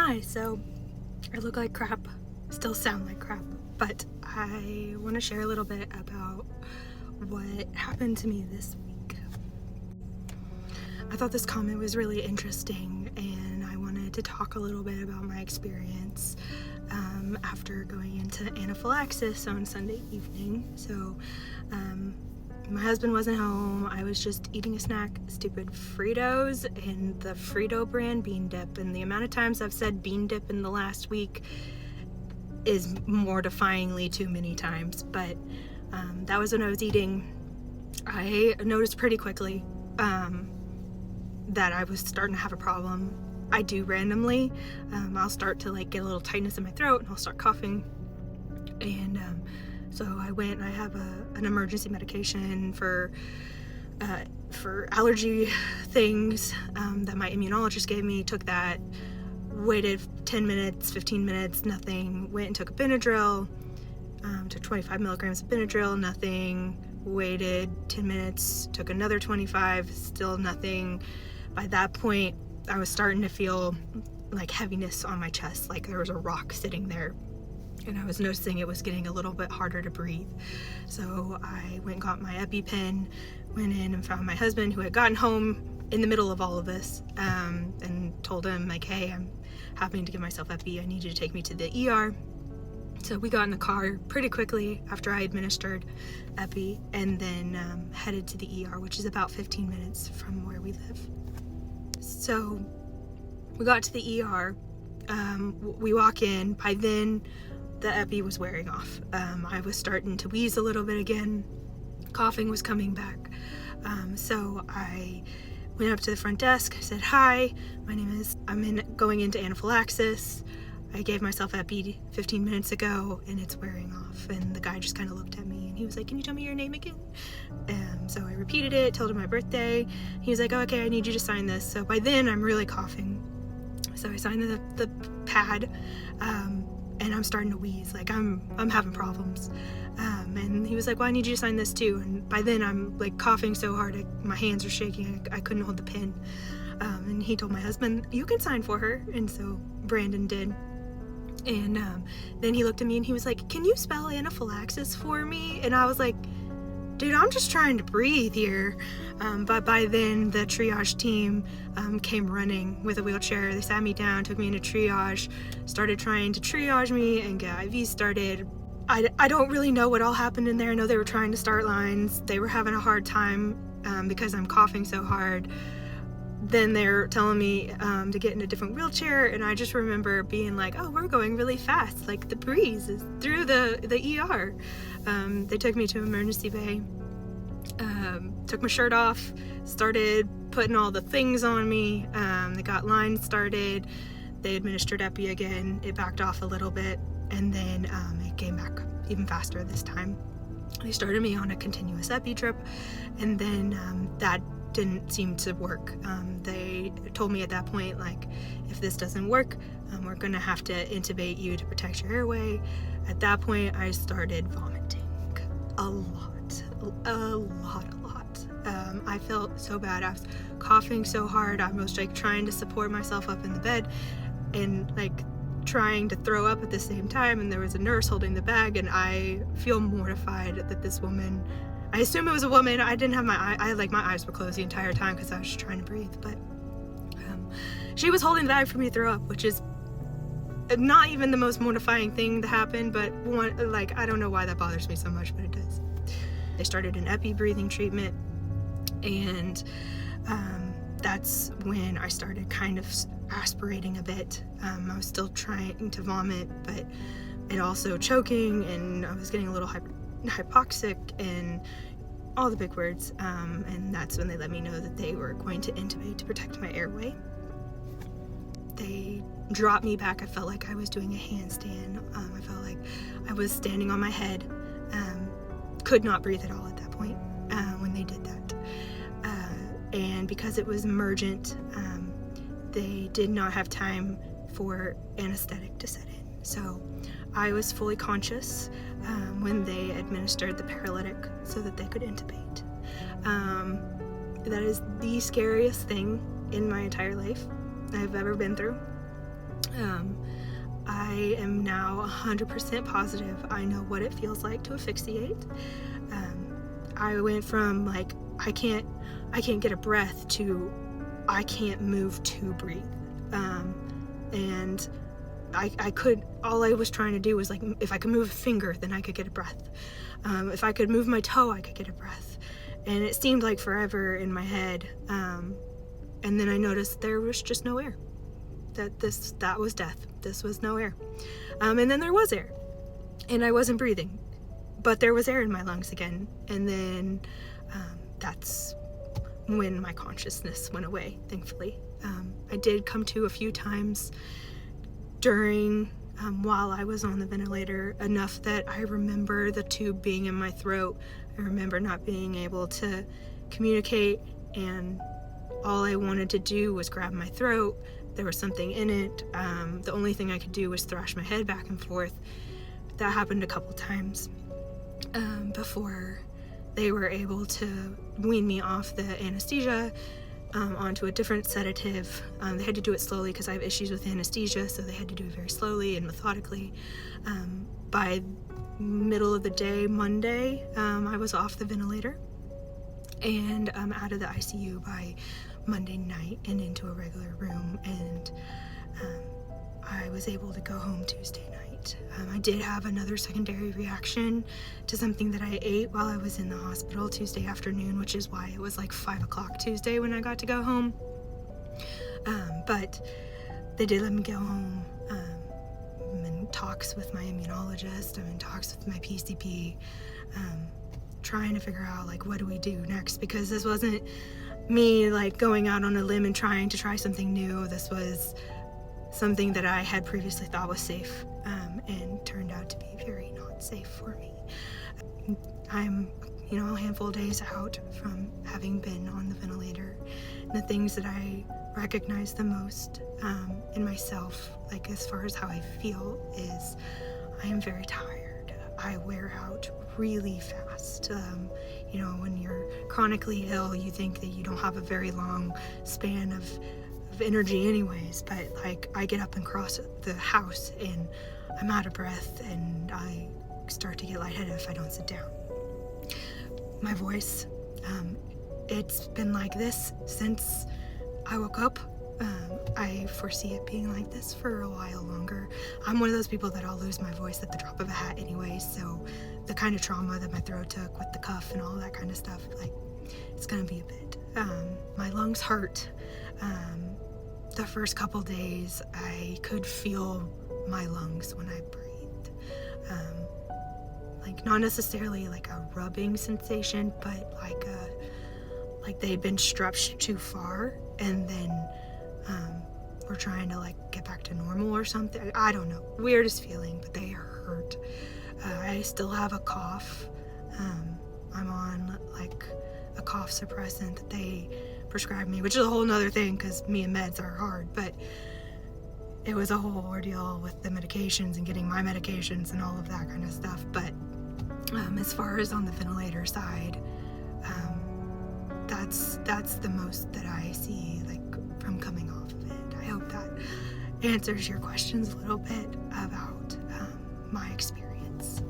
Hi, so I look like crap, still sound like crap, but I want to share a little bit about what happened to me this week. I thought this comment was really interesting, and I wanted to talk a little bit about my experience after going into anaphylaxis on Sunday evening. So my husband wasn't home. I was just eating a snack, stupid Fritos and the Frito brand bean dip, and the amount of times I've said bean dip in the last week is mortifyingly too many times. But that was when I was eating. I noticed pretty quickly that I was starting to have a problem. I do randomly. I'll start to get a little tightness in my throat and I'll start coughing, and so I went and I have an emergency medication for allergy things that my immunologist gave me. Took that, waited 10 minutes, 15 minutes, nothing. Went and took a Benadryl, took 25 milligrams of Benadryl, nothing. Waited 10 minutes, took another 25, still nothing. By that point, I was starting to feel like heaviness on my chest, like there was a rock sitting there. And I was noticing it was getting a little bit harder to breathe. So I went and got my EpiPen, went in and found my husband, who had gotten home in the middle of all of this, and told him, hey, I'm having to give myself Epi. I need you to take me to the ER. So we got in the car pretty quickly after I administered Epi, and then headed to the ER, which is about 15 minutes from where we live. So we got to the ER. We walk in. By then, the Epi was wearing off. I was starting to wheeze a little bit again. Coughing was coming back. So I went up to the front desk. I said, "Hi, I'm going into anaphylaxis. I gave myself Epi 15 minutes ago and it's wearing off." And the guy just kind of looked at me and he was like, "Can you tell me your name again?" So I repeated it, told him my birthday. He was like, "Oh, okay, I need you to sign this." So by then I'm really coughing. So I signed the pad, and I'm starting to wheeze, I'm having problems. And he was like, "Well, I need you to sign this too." And by then I'm coughing so hard, my hands are shaking, I couldn't hold the pen. And he told my husband, "You can sign for her." And so Brandon did. And then he looked at me and he was like, "Can you spell anaphylaxis for me?" And I was like, "Dude, I'm just trying to breathe here." But by then the triage team came running with a wheelchair. They sat me down, took me into triage, started trying to triage me and get IVs started. I don't really know what all happened in there. I know they were trying to start lines. They were having a hard time because I'm coughing so hard. Then they're telling me to get in a different wheelchair, and I just remember being like, "Oh, we're going really fast, the breeze is through the ER." They took me to emergency bay, took my shirt off, started putting all the things on me. They got lines started, they administered Epi again, it backed off a little bit, and then it came back even faster this time. They started me on a continuous Epi drip, and then that didn't seem to work. They told me at that point, if this doesn't work, we're gonna have to intubate you to protect your airway. At that point, I started vomiting a lot. I felt so bad. I was coughing so hard. I was trying to support myself up in the bed and trying to throw up at the same time, and there was a nurse holding the bag, and I feel mortified that this woman, I assume it was a woman. I didn't have my eyes were closed the entire time because I was just trying to breathe, but she was holding the bag for me to throw up, which is not even the most mortifying thing to happen, but I don't know why that bothers me so much, but it does. They started an Epi breathing treatment, and that's when I started kind of aspirating a bit. I was still trying to vomit, but it also choking, and I was getting a little hypoxic and all the big words, and that's when they let me know that they were going to intubate to protect my airway. They dropped me back. I felt like I was doing a handstand. I felt like I was standing on my head. Could not breathe at all at that point when they did that. And because it was emergent, they did not have time for anesthetic to set in. So I was fully conscious when they administered the paralytic so that they could intubate. That is the scariest thing in my entire life I've ever been through. I am now 100% positive I know what it feels like to asphyxiate. I went from like I can't get a breath to I can't move to breathe. And all I was trying to do was like, if I could move a finger, then I could get a breath. If I could move my toe, I could get a breath. And it seemed like forever in my head. And then I noticed there was just no air. That was death. This was no air. And then there was air. And I wasn't breathing. But there was air in my lungs again. And then that's when my consciousness went away, thankfully. I did come to a few times during while I was on the ventilator, enough that I remember the tube being in my throat. I remember not being able to communicate, and all I wanted to do was grab my throat. There was something in it. The only thing I could do was thrash my head back and forth. That happened a couple times before they were able to wean me off the anesthesia onto a different sedative. They had to do it slowly because I have issues with anesthesia, so they had to do it very slowly and methodically. By middle of the day, Monday, I was off the ventilator and out of the ICU by Monday night and into a regular room, and I was able to go home Tuesday night. I did have another secondary reaction to something that I ate while I was in the hospital Tuesday afternoon, which is why it was like 5 o'clock Tuesday when I got to go home. But they did let me go home. I'm in talks with my immunologist. I'm in talks with my PCP, trying to figure out like what do we do next, because this wasn't me like going out on a limb and trying to try something new. This was something that I had previously thought was safe, and turned out to be very not safe for me. I'm, a handful of days out from having been on the ventilator. And the things that I recognize the most in myself, like as far as how I feel, is I am very tired. I wear out really fast. When you're chronically ill, you think that you don't have a very long span of energy anyways, but like I get up and cross the house and I'm out of breath and I start to get lightheaded if I don't sit down. My voice, it's been like this since I woke up. I foresee it being like this for a while longer. I'm one of those people that I'll lose my voice at the drop of a hat anyway, so the kind of trauma that my throat took with the cuff and all that kind of stuff, like, it's gonna be a bit. My lungs hurt. The first couple days, I could feel my lungs when I breathed. Like not necessarily like a rubbing sensation, but like they'd been stretched too far, and then we're trying to like get back to normal or something. I don't know. Weirdest feeling, but they hurt. I still have a cough. I'm on like a cough suppressant that they prescribed me, which is a whole nother thing because me and meds are hard, but it was a whole ordeal with the medications and getting my medications and all of that kind of stuff. But as far as on the ventilator side, that's the most that I see like from coming off of it. I hope that answers your questions a little bit about my experience.